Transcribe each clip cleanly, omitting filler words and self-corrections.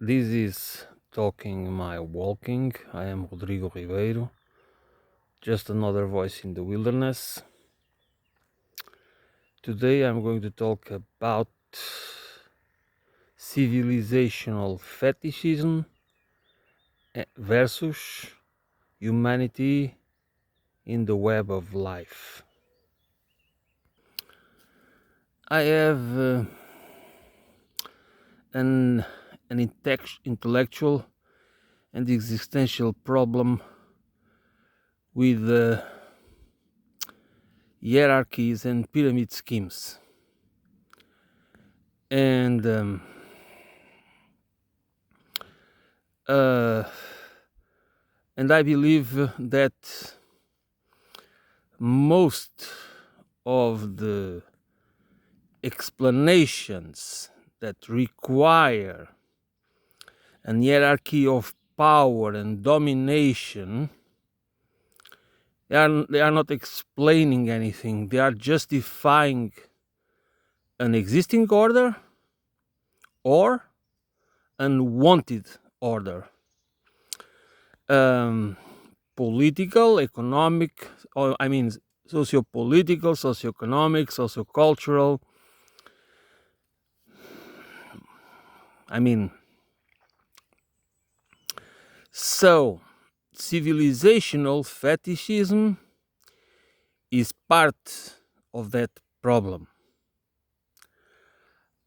This is Talking My Walking. I am Rodrigo Ribeiro, just another voice in the wilderness. Today I'm going to talk about civilizational fetishism versus humanity in the web of life. I have an, intellectual and existential problem with hierarchies and pyramid schemes. And uh, and I believe that most of the explanations that require an hierarchy of power and domination, they are not explaining anything. They are justifying an existing order or unwanted order. Political, economic, or I mean, socio-political, socio-economic, socio-cultural. I mean, so civilizational fetishism is part of that problem.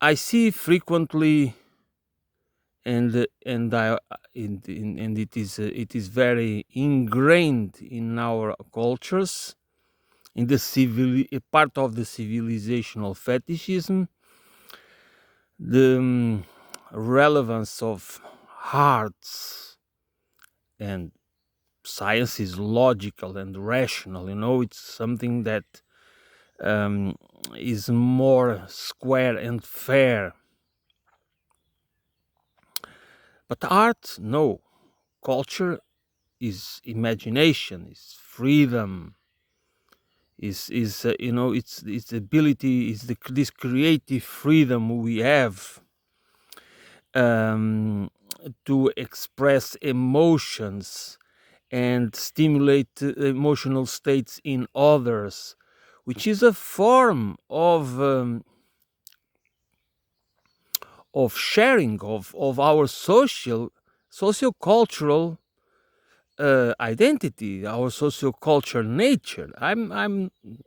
I see frequently, and it is very ingrained in our cultures, in the part of the civilizational fetishism, the relevance of arts and science is logical and rational. It's something that is more square and fair. But art, no. Culture is imagination, is freedom, is it's ability, is this creative freedom we have to express emotions and stimulate emotional states in others, which is a form of sharing of our socio-cultural identity, our socio-cultural nature.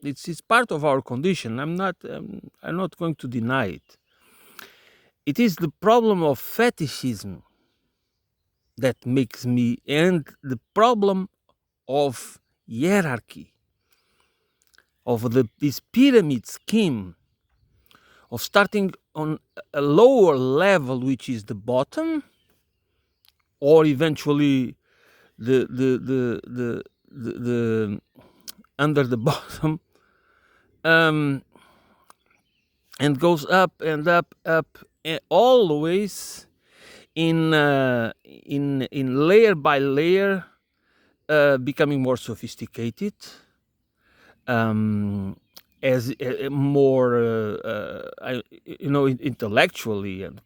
It's part of our condition. I'm not going to deny it. It is the problem of fetishism that makes me, and the problem of hierarchy, of this pyramid scheme of starting on a lower level, which is the bottom, or eventually the under the bottom, and goes up and up, always in layer by layer, becoming more sophisticated, as more intellectually and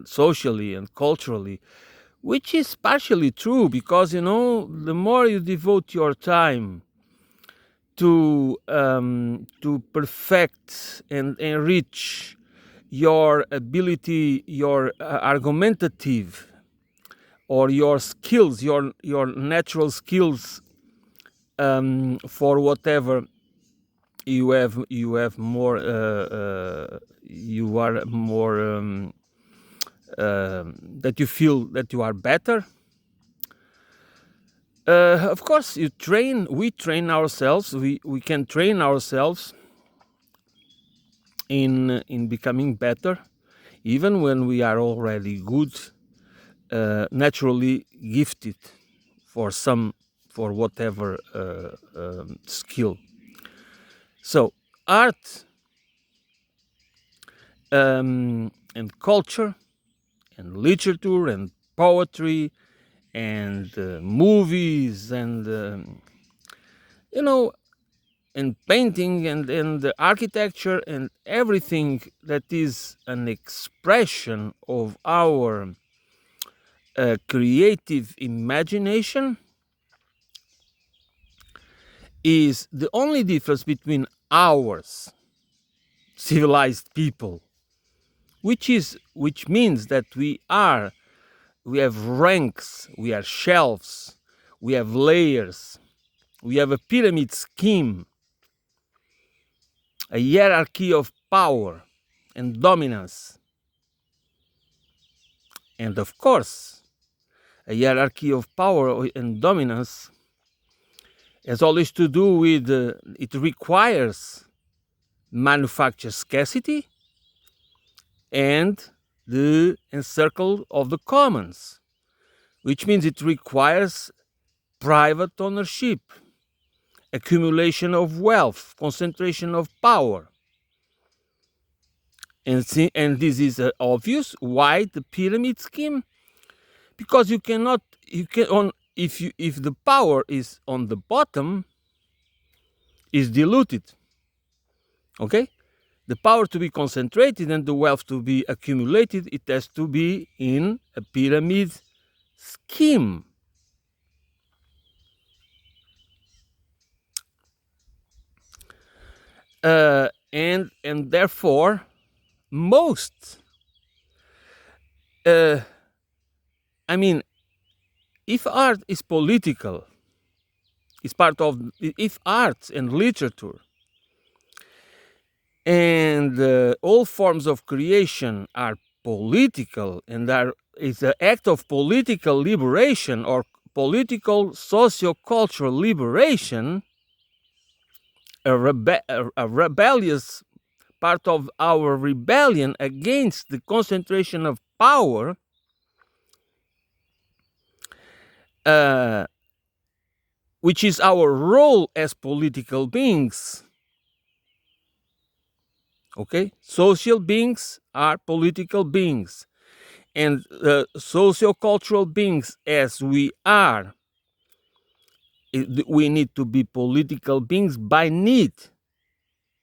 socially and culturally, which is partially true, because the more you devote your time to perfect and enrich your ability, your argumentative, or your skills, your natural skills, for whatever you have more, you are more, that you feel that you are better. Of course, we train ourselves. We can train ourselves in becoming better, even when we are already good, naturally gifted for whatever skill. So art, and culture and literature and poetry and movies and and painting and the architecture and everything that is an expression of our creative imagination is the only difference between ours, civilized people, which means that we have ranks, we are shelves, we have layers, we have a pyramid scheme, a hierarchy of power and dominance, and of course, a hierarchy of power and dominance has always to do with it requires manufacture scarcity and the encircle of the commons, which means it requires private ownership, accumulation of wealth, concentration of power. And this is obvious. Why the pyramid scheme? Because you can on if the power is on the bottom, is diluted. Okay, the power to be concentrated and the wealth to be accumulated, it has to be in a pyramid scheme. And therefore, most, I mean, if art is political, is part of, if arts and literature and all forms of creation are political and is an act of political liberation or political socio-cultural liberation, a rebellious part of our rebellion against the concentration of power, which is our role as political beings. Okay, social beings are political beings, and socio-cultural beings as we are, we need to be political beings by need.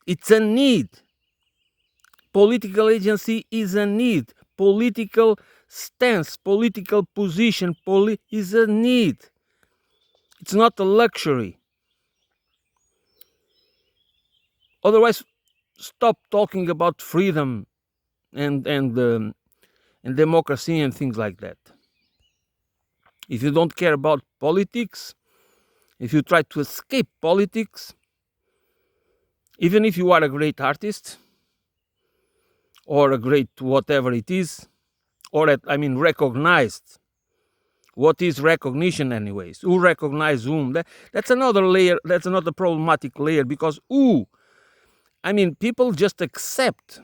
It's a need. Political agency is a need. Political stance, political position is a need. It's not a luxury. Otherwise, stop talking about freedom and democracy and things like that. If you don't care about politics, if you try to escape politics, even if you are a great artist or a great whatever it is, or recognized. What is recognition, anyways? Who recognize whom? That's another layer. That's another problematic layer because people just accept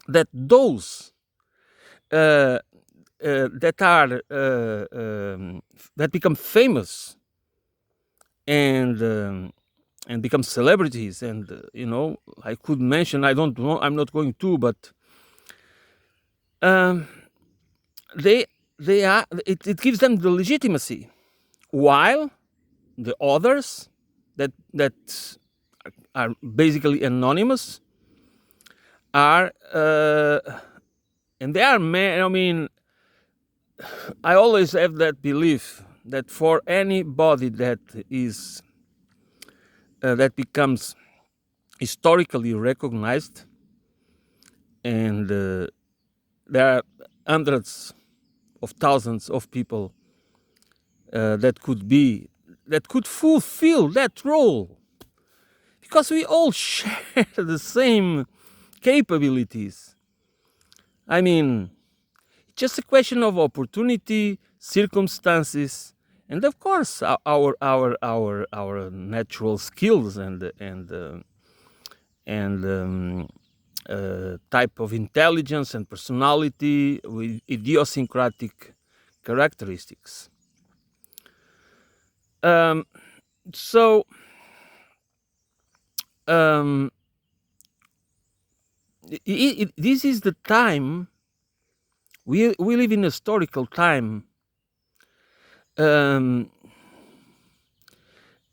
that those that are that become famous and become celebrities, and I could mention. I don't know. I'm not going to, but they are. It gives them the legitimacy, while the others that are basically anonymous are and they are I always have that belief that for anybody that is that becomes historically recognized, and there are hundreds of thousands of people that could fulfill that role, because we all share the same capabilities. Just a question of opportunity, circumstances, and of course our natural skills and type of intelligence and personality with idiosyncratic characteristics. So this is the time we live in a historical time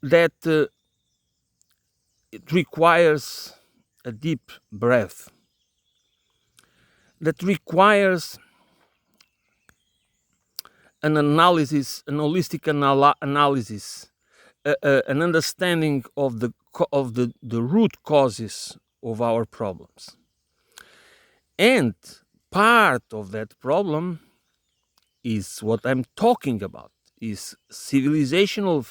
that it requires a deep breath, that requires an analysis, an holistic analysis, an understanding of the root causes of our problems. And part of that problem is what I'm talking about, is civilizational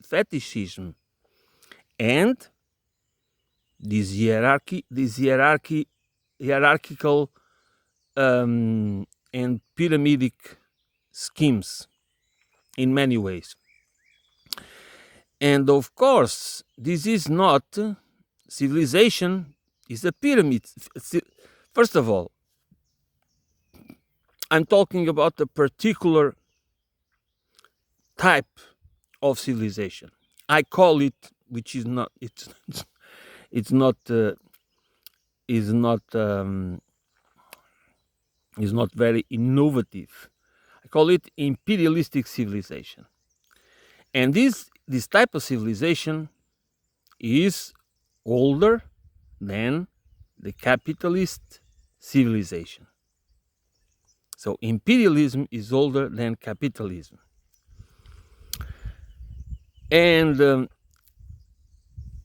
fetishism and this hierarchical and pyramidic schemes in many ways. And of course, this is not civilization, is a pyramid. First of all, I'm talking about a particular type of civilization. I call it, which is not, it's not, is not, is not very innovative. I call it imperialistic civilization. And this type of civilization is older than the capitalist civilization. So imperialism is older than capitalism. And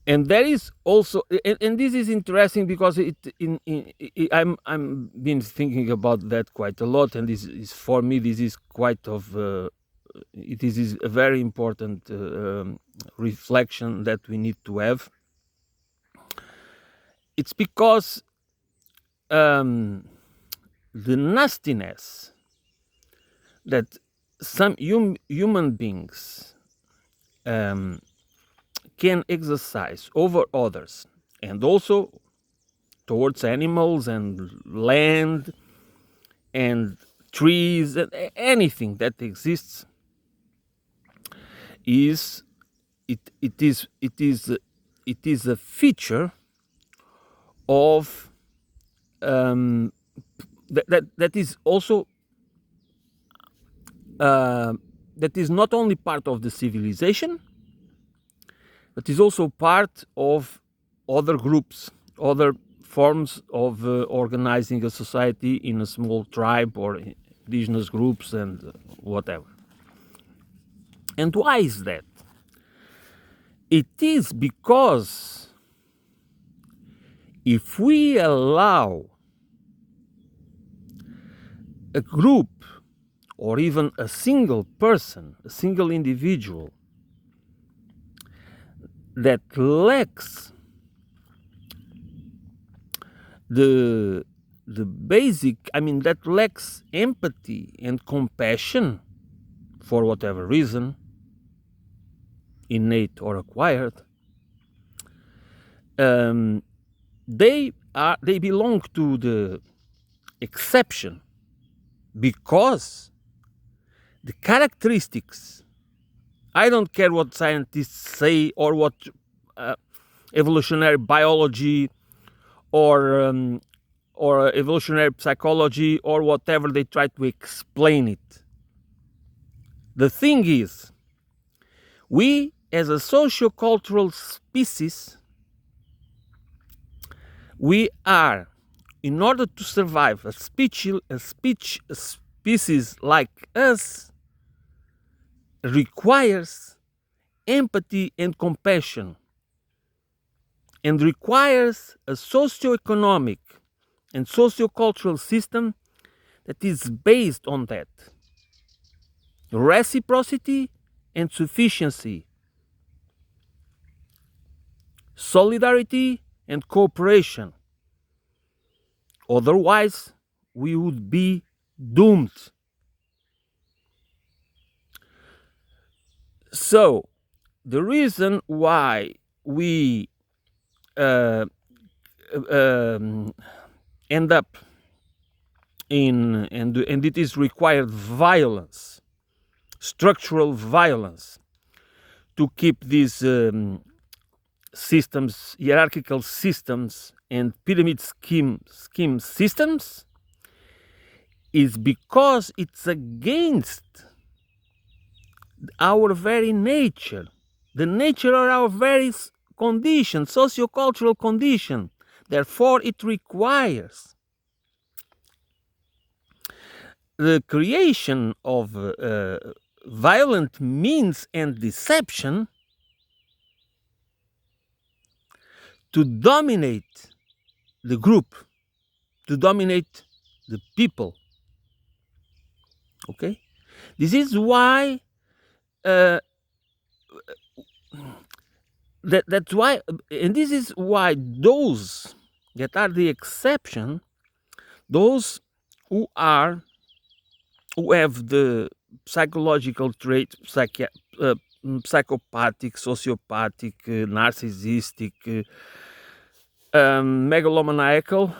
there is also, and this is interesting because I'm been thinking about that quite a lot, and this is, for me, this is quite of it is a very important reflection that we need to have. It's because the nastiness that some human beings can exercise over others, and also towards animals and land and trees and anything that exists, is a feature of that is also that is not only part of the civilization, but is also part of other groups, other forms of organizing a society in a small tribe or indigenous groups and whatever. And why is that? It is because if we allow a group or even a single person, a single individual that lacks the basic, that lacks empathy and compassion for whatever reason, innate or acquired, they belong to the exception, because the characteristics, I don't care what scientists say or what evolutionary biology or evolutionary psychology or whatever they try to explain it. The thing is, we as a socio-cultural species, we are, in order to survive, a species like us requires empathy and compassion, and requires a socio-economic and socio-cultural system that is based on that. Reciprocity and sufficiency, solidarity and cooperation. Otherwise, we would be doomed. So, the reason why we end up in, and it is required violence, structural violence, to keep these systems, hierarchical systems and pyramid scheme systems, is because it's against our very nature, the nature of our very condition, socio-cultural condition. Therefore, it requires the creation of violent means and deception to dominate the group, to dominate the people. Okay, this is why uh, that's why, and this is why those that are the exception, those who are who have the psychological traits, psychopathic, sociopathic, narcissistic, megalomaniacal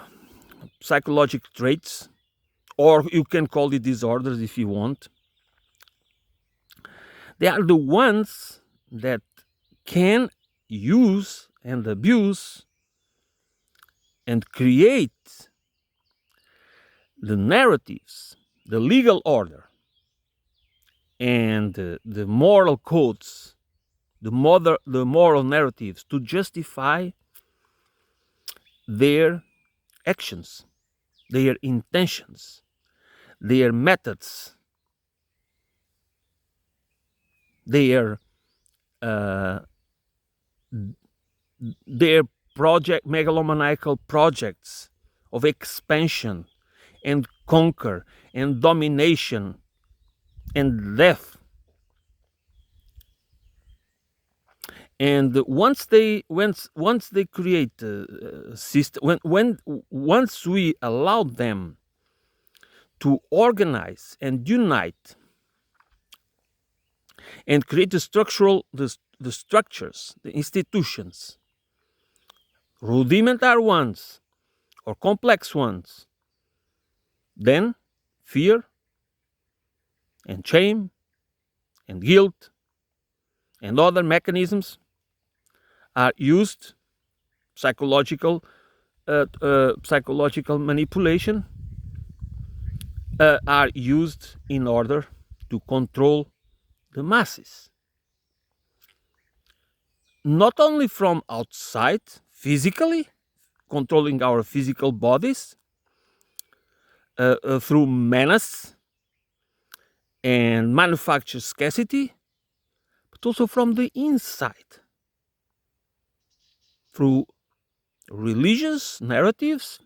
psychological traits, or you can call it disorders if you want. They are the ones that can use and abuse and create the narratives, the legal order, and the moral codes, the moral narratives to justify their actions, their intentions, their methods, their uh, their megalomaniacal projects of expansion and conquer and domination and death. And once they create a system, when once we allow them to organize and unite and create the structures, the institutions, rudimentary ones or complex ones, then fear and shame and guilt and other mechanisms are used, psychological manipulation are used in order to control the masses, not only from outside physically, controlling our physical bodies through menace and manufacture scarcity, but also from the inside through religious narratives,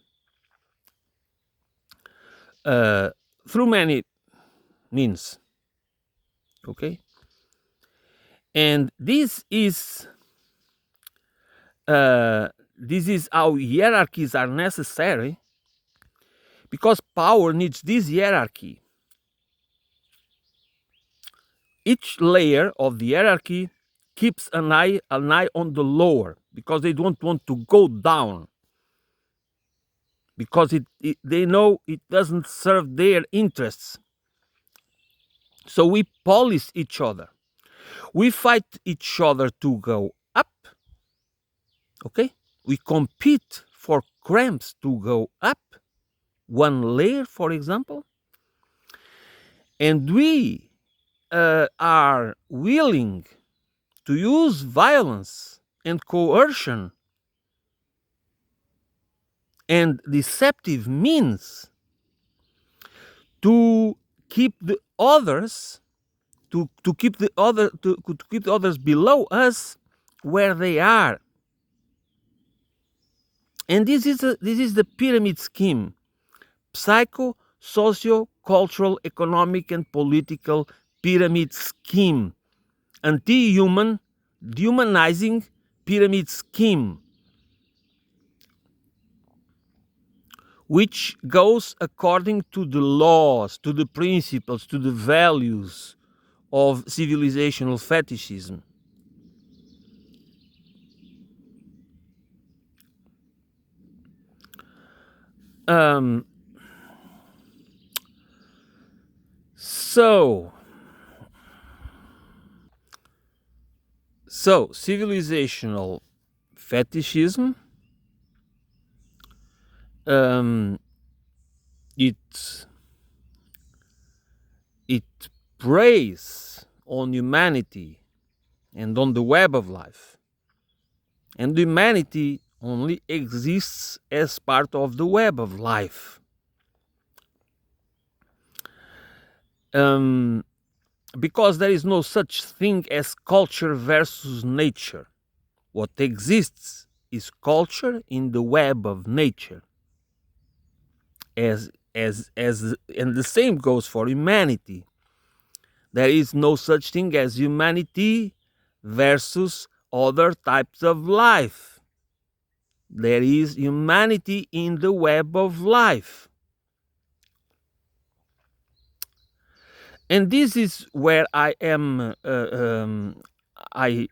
uh, through many means. Okay, and this is how hierarchies are necessary, because power needs this hierarchy. Each layer of the hierarchy keeps an eye on the lower, because they don't want to go down, because they know it doesn't serve their interests. So we police each other. We fight each other to go up. Okay? We compete for cramps to go up, one layer, for example. And we are willing to use violence and coercion and deceptive means to keep the others to keep to keep the others below us where they are. And this is the pyramid scheme: psycho, socio, cultural, economic, and political pyramid scheme, anti-human, dehumanizing pyramid scheme, which goes according to the laws, to the principles, to the values of civilizational fetishism. Um, so, civilizational fetishism, um, it it preys on humanity and on the web of life, and humanity only exists as part of the web of life. um, because there is no such thing as culture versus nature. What exists is culture in the web of nature, and the same goes for humanity. There is no such thing as humanity versus other types of life. There is humanity in the web of life. And this is where I am. I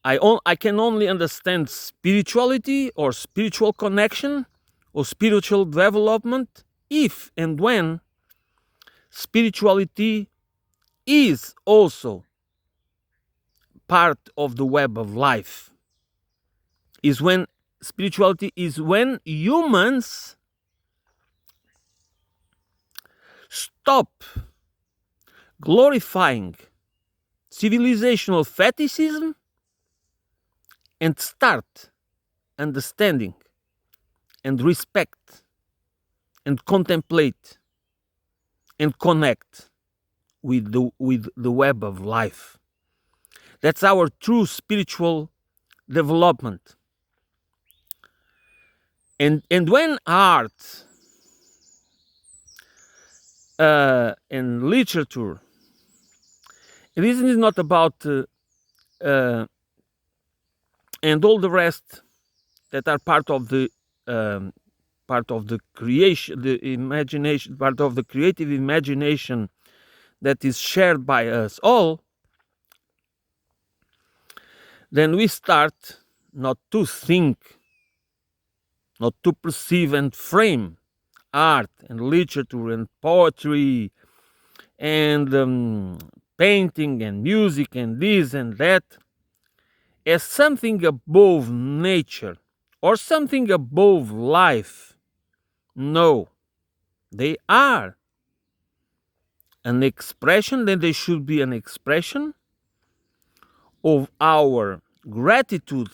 I can only understand spirituality or spiritual connection or spiritual development if and when spirituality is also part of the web of life. Is when spirituality is when humans stop glorifying civilizational fetishism and start understanding and respect and contemplate and connect with the web of life. That's our true spiritual development. And when art and literature, this is not about uh, and all the rest that are um, part of the creation, the imagination, part of the creative imagination that is shared by us all, then we start not to think, not to perceive and frame art and literature and poetry and painting and music and this and that as something above nature or something above life. No, they are an expression, then they should be an expression of our gratitude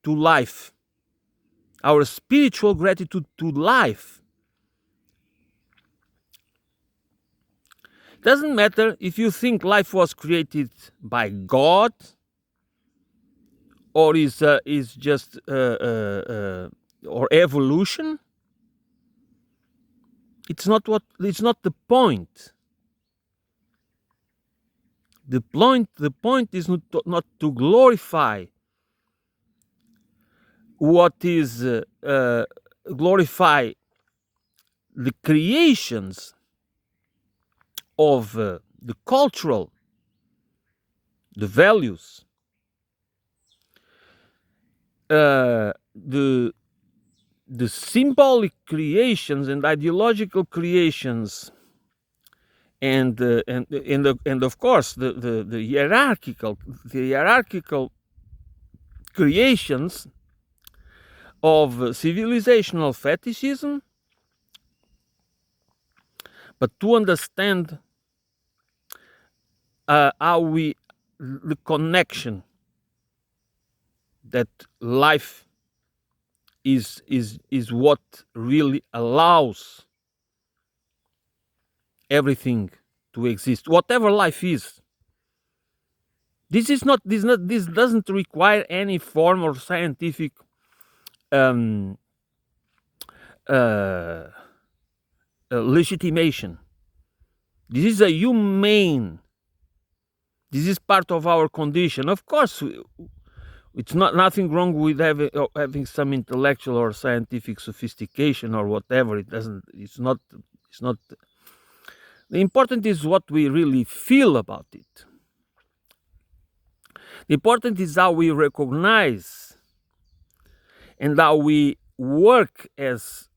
to life, our spiritual gratitude to life. Doesn't matter if you think life was created by God or is just or evolution. It's not the point. The point is not to glorify what is glorify the creations of the cultural, the values, the symbolic creations and ideological creations, and of course the hierarchical creations of civilizational fetishism, but to understand how we the connection that life is what really allows everything to exist, whatever life is. This doesn't require any form of scientific um, uh, legitimation. This is a humane. This is part of our condition. Of course, it's not nothing wrong with having some intellectual or scientific sophistication or whatever. It doesn't. It's not. It's not. The important is what we really feel about it. The important is how we recognize and how we work as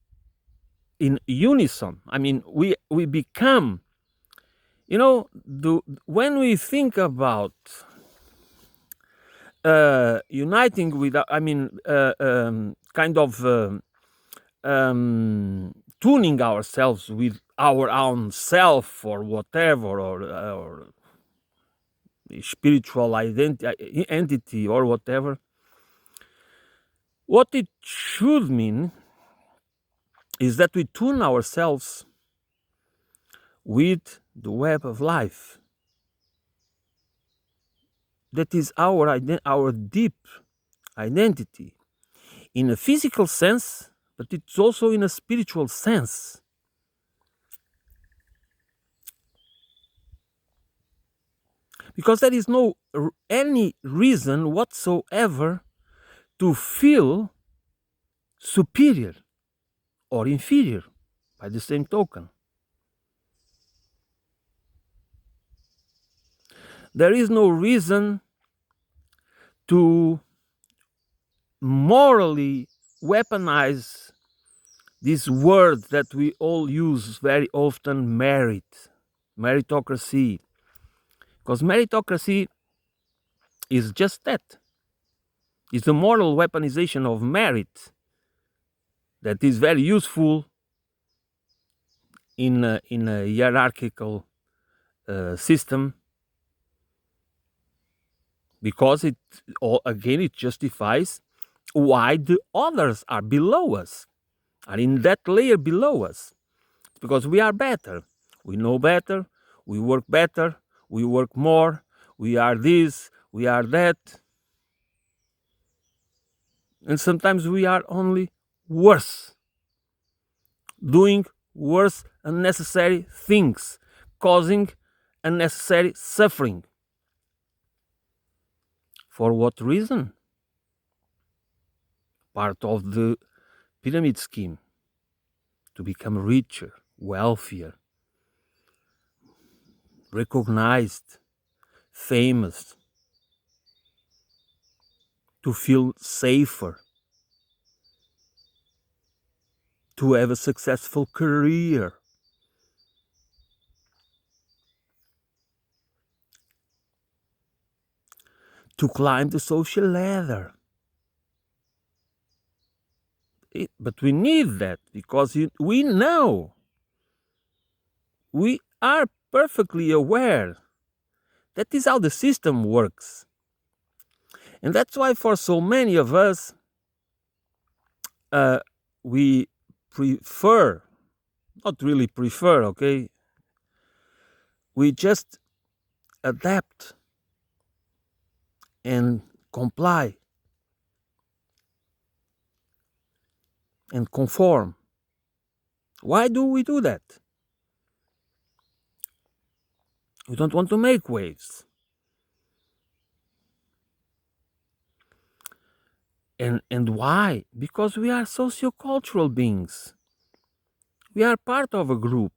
in unison. I mean, we become. When we think about uniting with, kind of tuning ourselves with our own self or whatever, or spiritual entity or whatever. What it should mean is that we tune ourselves with the web of life. That is our deep identity in a physical sense, but it's also in a spiritual sense. Because there is no any reason whatsoever to feel superior or inferior by the same token. There is no reason to morally weaponize this word that we all use very often, meritocracy. Because meritocracy is just that. It's a moral weaponization of merit that is very useful in a hierarchical system, because it justifies why the others are below us, are in that layer below us, because we are better, we know better, we work better, we work more, we are this, we are that, and sometimes we are only worse, doing worse unnecessary things, causing unnecessary suffering. For what reason? Part of the pyramid scheme, to become richer, wealthier, recognized, famous, to feel safer, to have a successful career. To climb the social ladder. But we need that because we know, we are perfectly aware that is how the system works. And that's why for so many of us, we prefer, not really prefer, okay? We just adapt and comply and conform. Why do we do that? We don't want to make waves. And why? Because we are sociocultural beings. We are part of a group.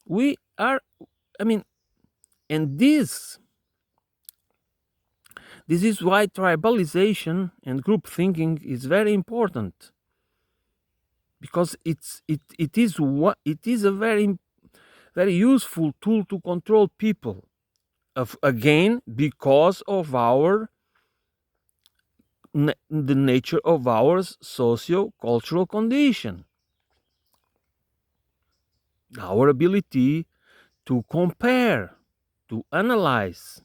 We are, I mean, and this is why tribalization and group thinking is very important. Because it is a very useful tool to control people. Again, because of the nature of our socio-cultural condition, our ability to compare, to analyze,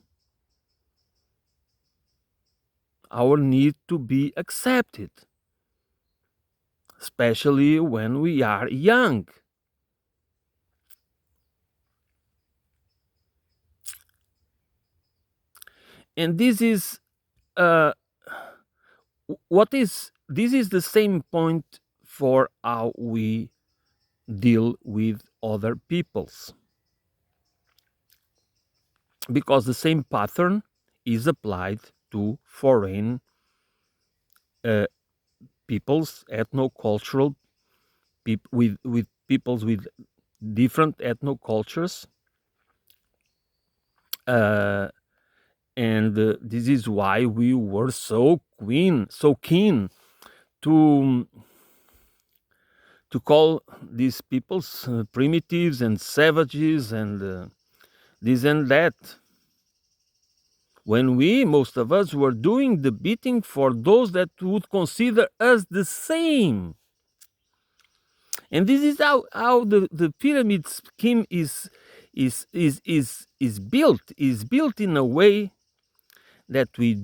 our need to be accepted, especially when we are young. And this is this is the same point for how we deal with other peoples, because the same pattern is applied to foreign peoples, ethno-cultural with peoples with different ethno-cultures, and this is why we were so keen to call these peoples primitives and savages and this and that, when most of us were doing the beating for those that would consider us the same. And this is how the pyramid scheme is built in a way that we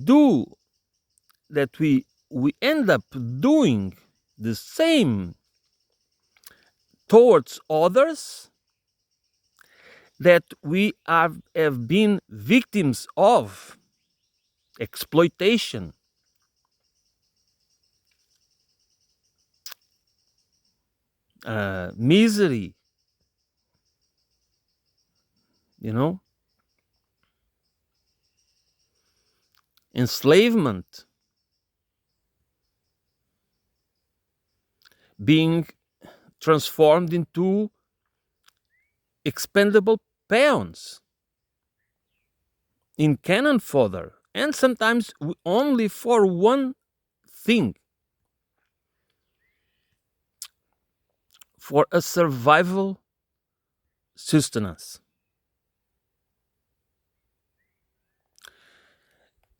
end up doing the same towards others that we have been victims of exploitation, misery, you know, enslavement, being transformed into expendable peons in cannon fodder, and sometimes only for one thing, for a survival sustenance.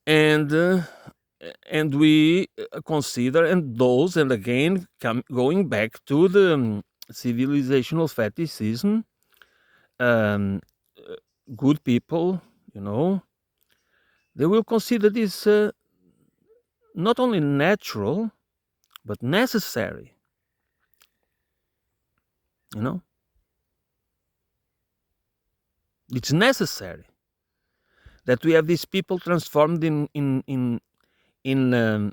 And and we consider, and those, and again going back to the civilizational fetishism, um, uh, good people, you know, they will consider this not only natural but necessary. You know, it's necessary that we have these people transformed in um,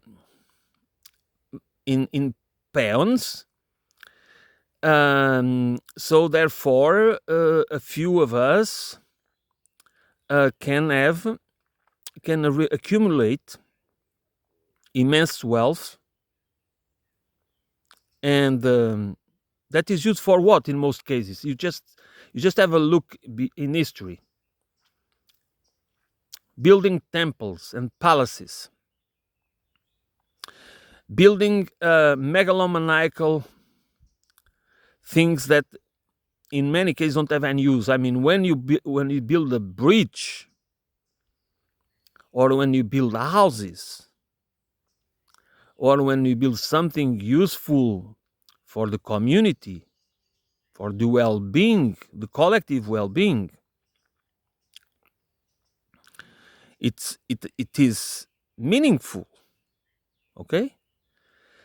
in peons. So therefore, a few of us can accumulate immense wealth, and that is used for what? In most cases, you just have a look in history, building temples and palaces, building megalomaniacal things that in many cases don't have any use. I mean, when you build a bridge, or when you build houses, or when you build something useful for the community, for the well-being, the collective well-being, it is meaningful, okay?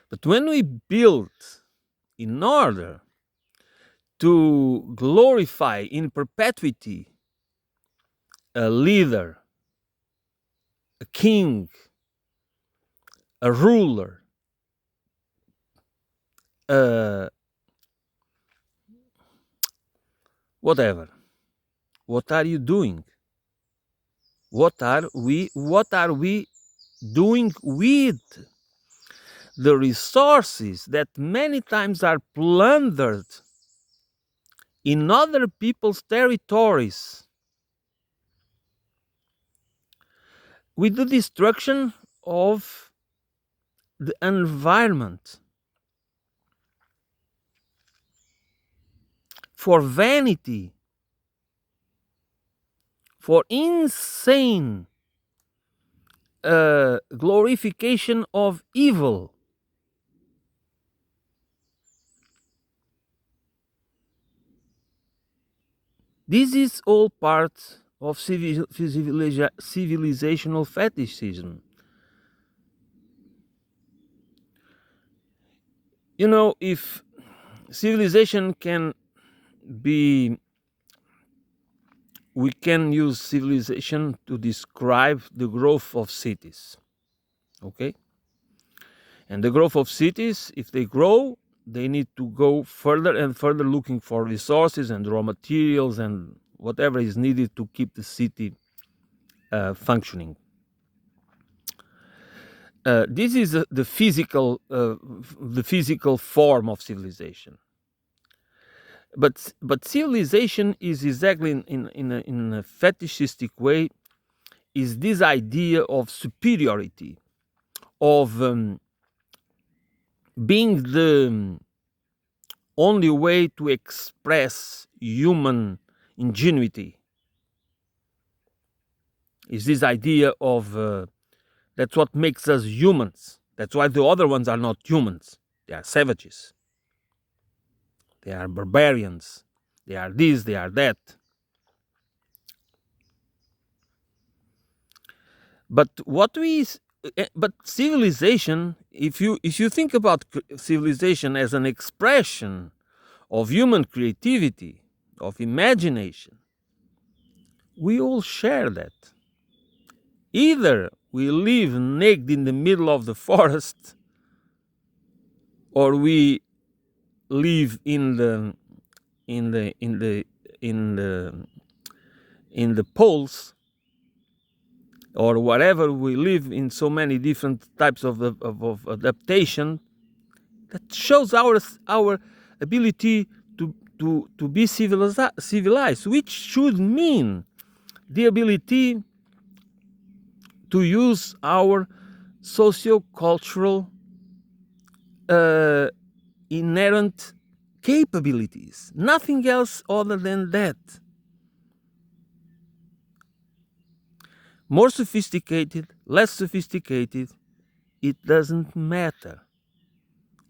But when we build in order to glorify in perpetuity a leader, a king, a ruler, uh, whatever, what are you doing? What are we doing with the resources that many times are plundered in other people's territories, with the destruction of the environment, for vanity, for insane glorification of evil? This is all part of civilizational fetishism. You know, if civilization can be, we can use civilization to describe the growth of cities, okay? And the growth of cities, if they grow, they need to go further and further looking for resources and raw materials and whatever is needed to keep the city functioning. This is the physical form of civilization. But civilization is exactly in a fetishistic way, is this idea of superiority, of being the only way to express human ingenuity. Is this idea of that's what makes us humans. That's why the other ones are not humans. They are savages. They are barbarians. They are this, they are that. But but civilization, if you think about civilization as an expression of human creativity, of imagination, we all share that. Either we live naked in the middle of the forest, or we live in the in the in the in the in the poles, or whatever. We live in so many different types of adaptation that shows our ability to be civilized, which should mean the ability to use our socio-cultural inherent capabilities. Nothing else other than that. More sophisticated, less sophisticated, it doesn't matter.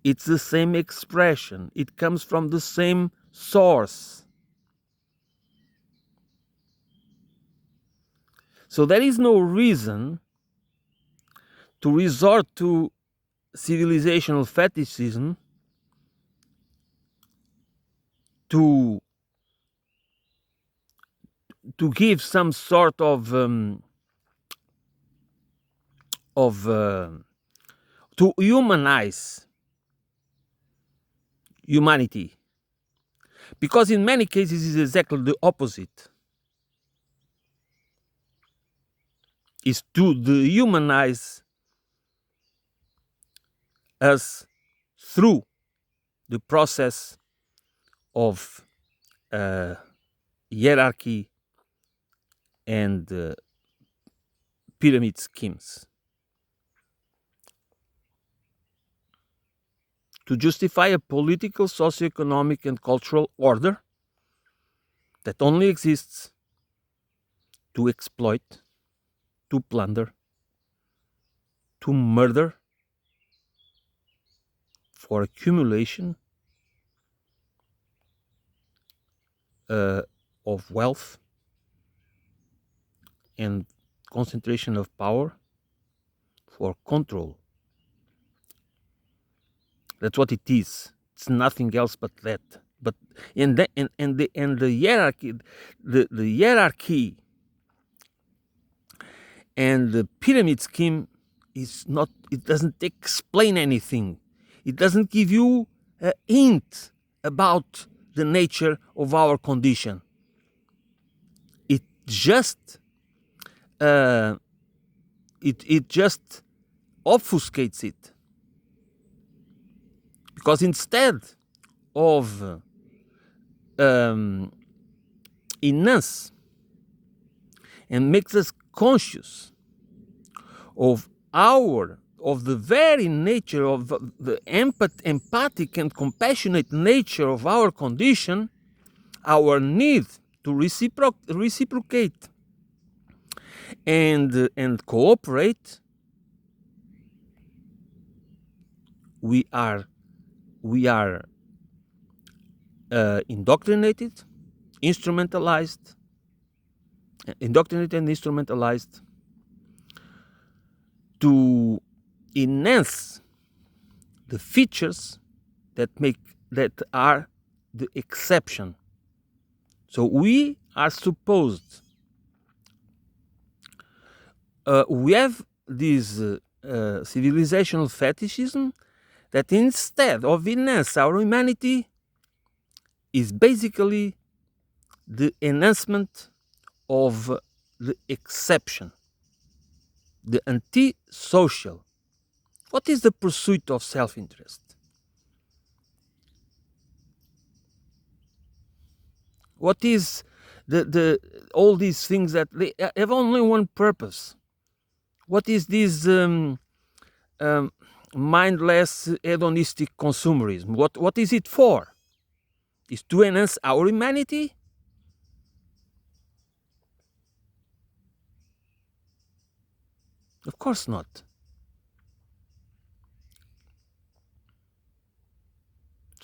It's the same expression. It comes from the same source. So there is no reason to resort to civilizational fetishism to give some sort of to humanize humanity, because in many cases it's exactly the opposite. Is to dehumanize us through the process of hierarchy and pyramid schemes, to justify a political, socio-economic, and cultural order that only exists to exploit, to plunder, to murder, for accumulation of wealth and concentration of power, for control. That's what it is. It's nothing else but that. But the hierarchy, the hierarchy and the pyramid scheme is not. It doesn't explain anything. It doesn't give you a hint about the nature of our condition. It just it just obfuscates it, because instead of enhance and makes us conscious of the very nature of the empathic and compassionate nature of our condition, our need to reciprocate and cooperate, we are indoctrinated and instrumentalized to enhance the features that are the exception. So we are supposed, we have this civilizational fetishism that, instead of enhance our humanity, is basically the enhancement of the exception, the anti-social. What is the pursuit of self-interest? What is the all these things that they have only one purpose? What is this mindless hedonistic consumerism? What is it for? Is to enhance our humanity? Of course not.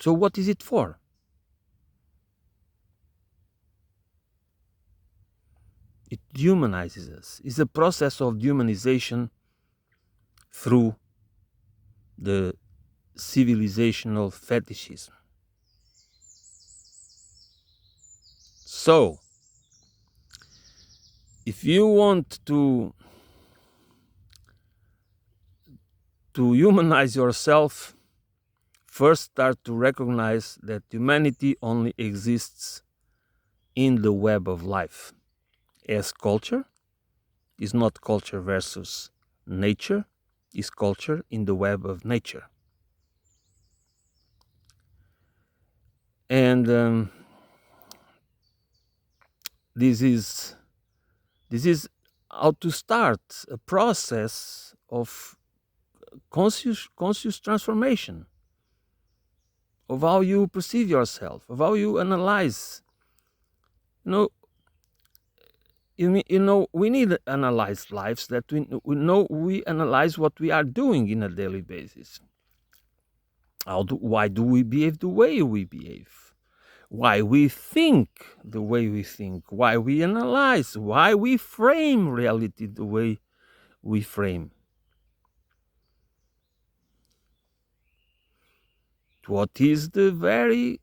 So what is it for? It humanizes us. It's a process of humanization through the civilizational fetishism. So, If you want to humanize yourself, first start to recognize that humanity only exists in the web of life. As culture is not culture versus nature, is culture in the web of nature. And this is how to start a process of conscious transformation of how you perceive yourself, of how you analyze. You know, we need to analyze lives that we know we analyze what we are doing in a daily basis. Why do we behave the way we behave? Why we think the way we think? Why we analyze? Why we frame reality the way we frame? What is the very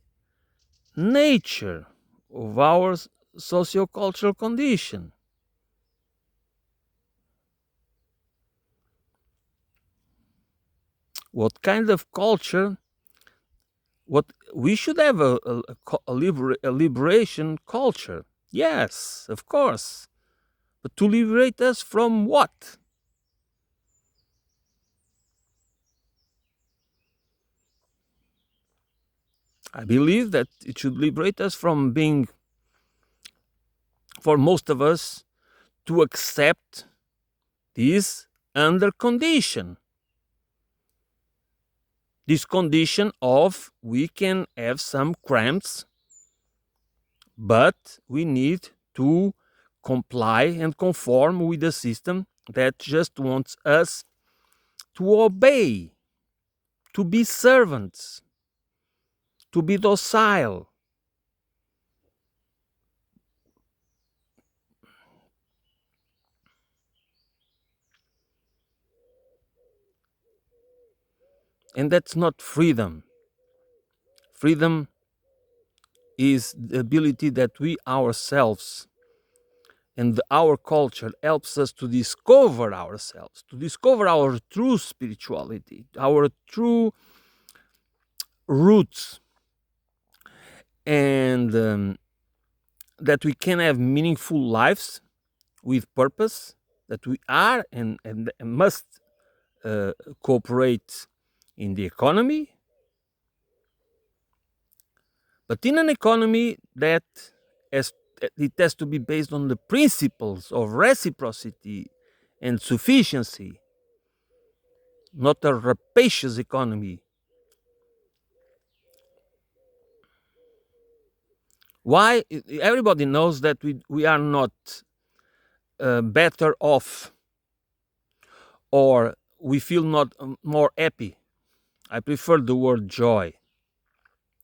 nature of our sociocultural condition? What kind of culture? What we should have a liberation culture. Yes, of course. But to liberate us from what? I believe that it should liberate us from being, for most of us, to accept this under condition. This condition of we can have some cramps, but we need to comply and conform with a system that just wants us to obey, to be servants, to be docile. And that's not freedom. Freedom is the ability that we ourselves and our culture helps us to discover ourselves, to discover our true spirituality, our true roots, and that we can have meaningful lives with purpose, that we are and must uh, cooperate in the economy, but in an economy that has, it has to be based on the principles of reciprocity and sufficiency, not a rapacious economy. Why? Everybody knows that we are not better off, or we feel not more happy. I prefer the word joy,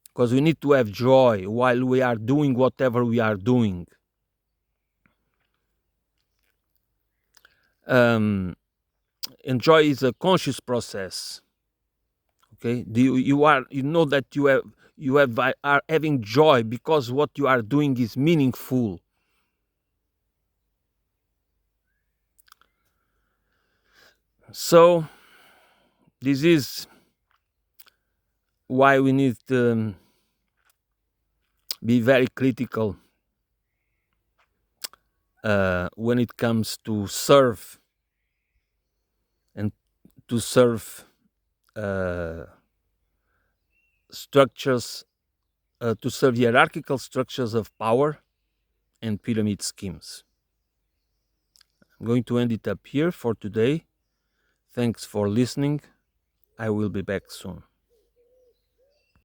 because we need to have joy while we are doing whatever we are doing. Um, and joy is a conscious process. Okay, you know that you are having joy because what you are doing is meaningful. So this is why we need to be very critical when it comes to serve and to serve uh, structures, to serve hierarchical structures of power and pyramid schemes. I'm going to end it up here for today. Thanks for listening. I will be back soon.